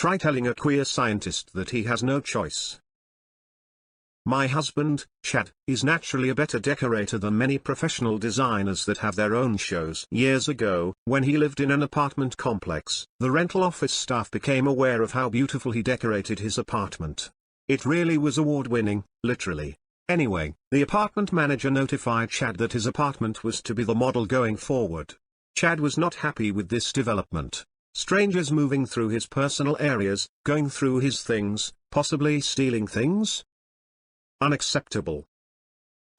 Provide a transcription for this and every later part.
Try telling a queer scientist that he has no choice. My husband, Chad, is naturally a better decorator than many professional designers that have their own shows. Years ago, when he lived in an apartment complex, the rental office staff became aware of how beautiful he decorated his apartment. It really was award-winning, literally. Anyway, the apartment manager notified Chad that his apartment was to be the model going forward. Chad was not happy with this development. Strangers moving through his personal areas, going through his things, possibly stealing things? Unacceptable.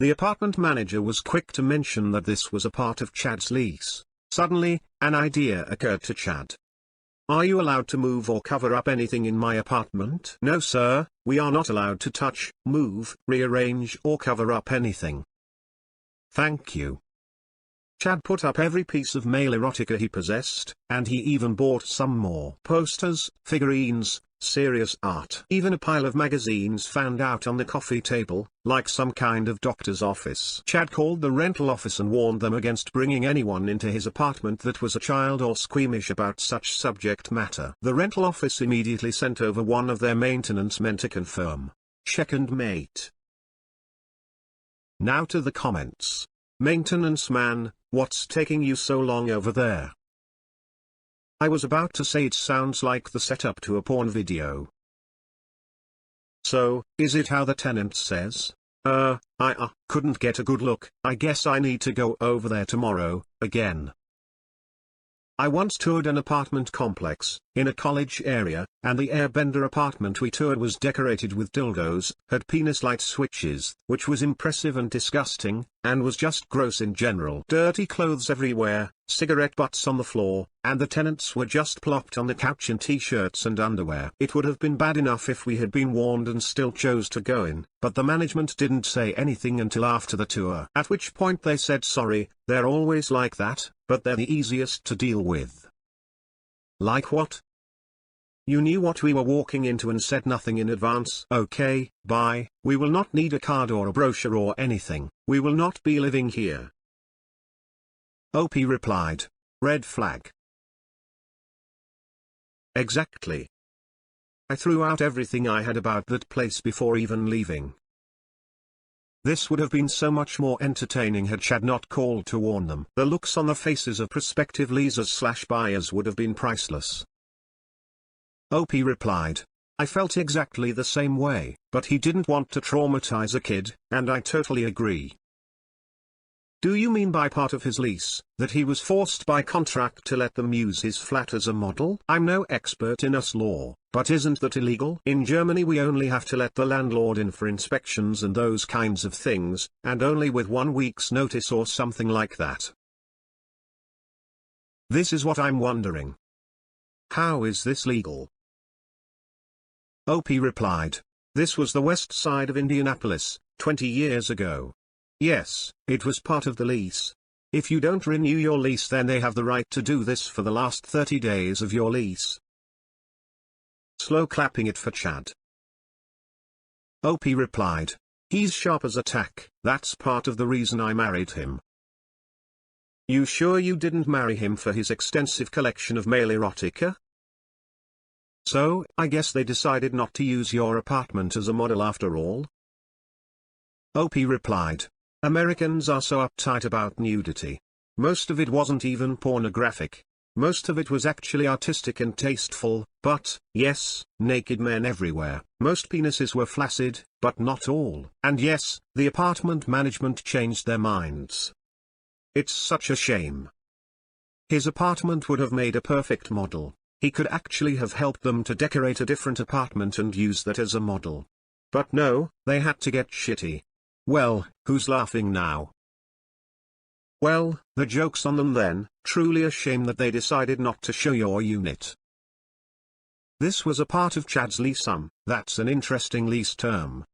The apartment manager was quick to mention that this was a part of Chad's lease. Suddenly, an idea occurred to Chad. Are you allowed to move or cover up anything in my apartment? No sir, we are not allowed to touch, move, rearrange or cover up anything. Thank you. Chad put up every piece of male erotica he possessed, and he even bought some more. Posters, figurines, serious art. Even a pile of magazines found out on the coffee table, like some kind of doctor's office. Chad called the rental office and warned them against bringing anyone into his apartment that was a child or squeamish about such subject matter. The rental office immediately sent over one of their maintenance men to confirm. Check and mate. Now to the comments. Maintenance man, what's taking you so long over there? I was about to say it sounds like the setup to a porn video. So, is it how the tenant says? I couldn't get a good look, I guess I need to go over there tomorrow, again. I once toured an apartment complex, in a college area, and the airbender apartment we toured was decorated with dildos, had penis light switches, which was impressive and disgusting, and was just gross in general. Dirty clothes everywhere, cigarette butts on the floor, and the tenants were just plopped on the couch in t-shirts and underwear. It would have been bad enough if we had been warned and still chose to go in, but the management didn't say anything until after the tour. At which point they said sorry, they're always like that, but they're the easiest to deal with. Like what? You knew what we were walking into and said nothing in advance. Okay, bye, we will not need a card or a brochure or anything, we will not be living here. OP replied. Red flag. Exactly. I threw out everything I had about that place before even leaving. This would have been so much more entertaining had Chad not called to warn them. The looks on the faces of prospective leasers/buyers would have been priceless. OP replied. I felt exactly the same way, but he didn't want to traumatize a kid, and I totally agree. Do you mean by part of his lease, that he was forced by contract to let them use his flat as a model? I'm no expert in US law, but isn't that illegal? In Germany we only have to let the landlord in for inspections and those kinds of things, and only with 1 week's notice or something like that. This is what I'm wondering. How is this legal? OP replied. This was the west side of Indianapolis, 20 years ago. Yes, it was part of the lease. If you don't renew your lease then they have the right to do this for the last 30 days of your lease. Slow clapping it for Chad. OP replied. He's sharp as a tack, that's part of the reason I married him. You sure you didn't marry him for his extensive collection of male erotica? So, I guess they decided not to use your apartment as a model after all? OP replied. Americans are so uptight about nudity. Most of it wasn't even pornographic. Most of it was actually artistic and tasteful, but, yes, naked men everywhere. Most penises were flaccid, but not all. And yes, the apartment management changed their minds. It's such a shame. His apartment would have made a perfect model. He could actually have helped them to decorate a different apartment and use that as a model. But no, they had to get shitty. Well, who's laughing now? Well, the joke's on them then. Truly a shame that they decided not to show your unit. This was a part of Chad's lease. That's an interesting lease term.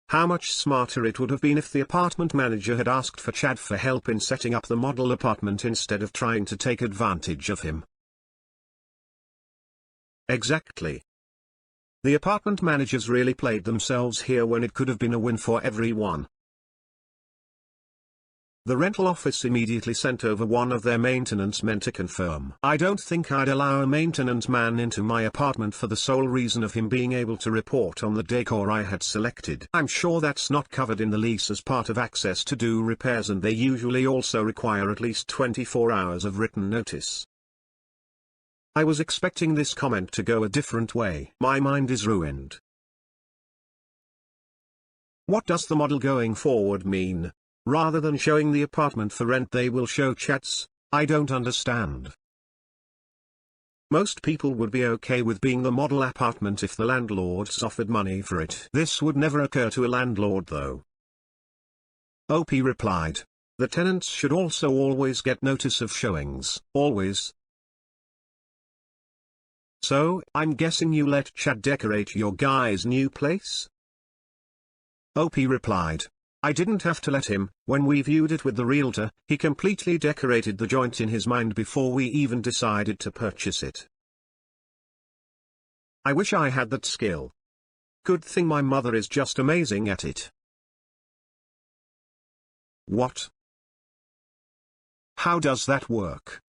How much smarter it would have been if the apartment manager had asked for Chad for help in setting up the model apartment instead of trying to take advantage of him. Exactly. The apartment managers really played themselves here when it could have been a win for everyone. The rental office immediately sent over one of their maintenance men to confirm. I don't think I'd allow a maintenance man into my apartment for the sole reason of him being able to report on the decor I had selected. I'm sure that's not covered in the lease as part of access to do repairs, and they usually also require at least 24 hours of written notice. I was expecting this comment to go a different way. My mind is ruined. What does the model going forward mean? Rather than showing the apartment for rent, they will show chats? I don't understand. Most people would be okay with being the model apartment if the landlords offered money for it. This would never occur to a landlord though. OP replied. The tenants should also always get notice of showings. Always. So, I'm guessing you let Chad decorate your guy's new place? OP replied. I didn't have to let him. When we viewed it with the realtor, he completely decorated the joint in his mind before we even decided to purchase it. I wish I had that skill. Good thing my mother is just amazing at it. What? How does that work?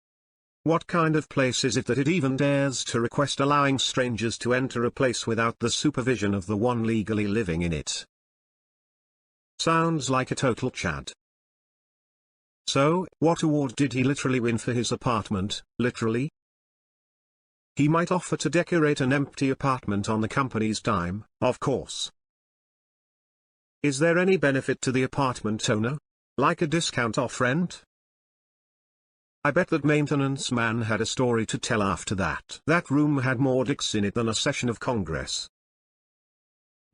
What kind of place is it that it even dares to request allowing strangers to enter a place without the supervision of the one legally living in it? Sounds like a total Chad. So, what award did he literally win for his apartment, literally? He might offer to decorate an empty apartment on the company's dime, of course. Is there any benefit to the apartment owner? Like a discount off rent? I bet that maintenance man had a story to tell after that. That room had more dicks in it than a session of Congress.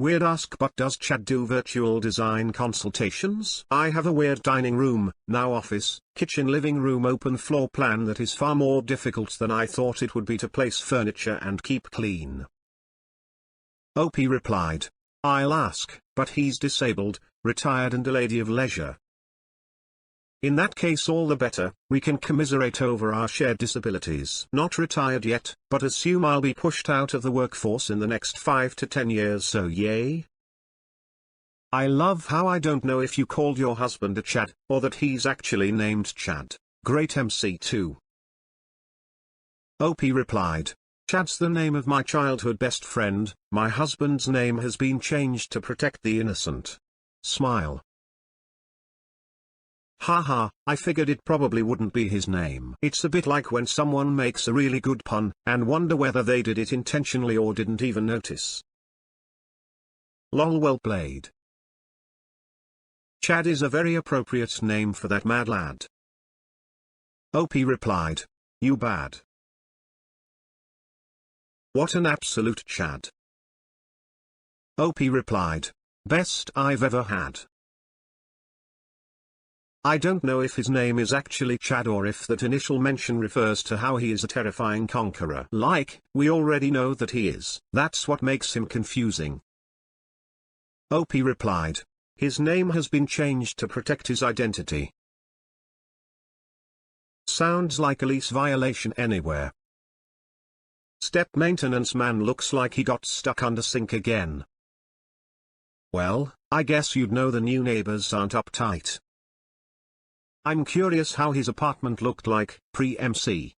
Weird ask, but does Chad do virtual design consultations? I have a weird dining room, now office, kitchen living room open floor plan that is far more difficult than I thought it would be to place furniture and keep clean. OP replied. I'll ask, but he's disabled, retired and a lady of leisure. In that case all the better, we can commiserate over our shared disabilities. Not retired yet, but assume I'll be pushed out of the workforce in the next 5 to 10 years, so yay? I love how I don't know if you called your husband a Chad, or that he's actually named Chad. Great MC too. OP replied. Chad's the name of my childhood best friend, my husband's name has been changed to protect the innocent. Smile. Haha, I figured it probably wouldn't be his name. It's a bit like when someone makes a really good pun, and wonder whether they did it intentionally or didn't even notice. Lol, well played. Chad is a very appropriate name for that mad lad. OP replied. You bad. What an absolute Chad. OP replied. Best I've ever had. I don't know if his name is actually Chad or if that initial mention refers to how he is a terrifying conqueror. Like, we already know that he is. That's what makes him confusing. OP replied. His name has been changed to protect his identity. Sounds like a lease violation anywhere. Step maintenance man looks like he got stuck under sink again. Well, I guess you'd know the new neighbors aren't uptight. I'm curious how his apartment looked like, pre-MC.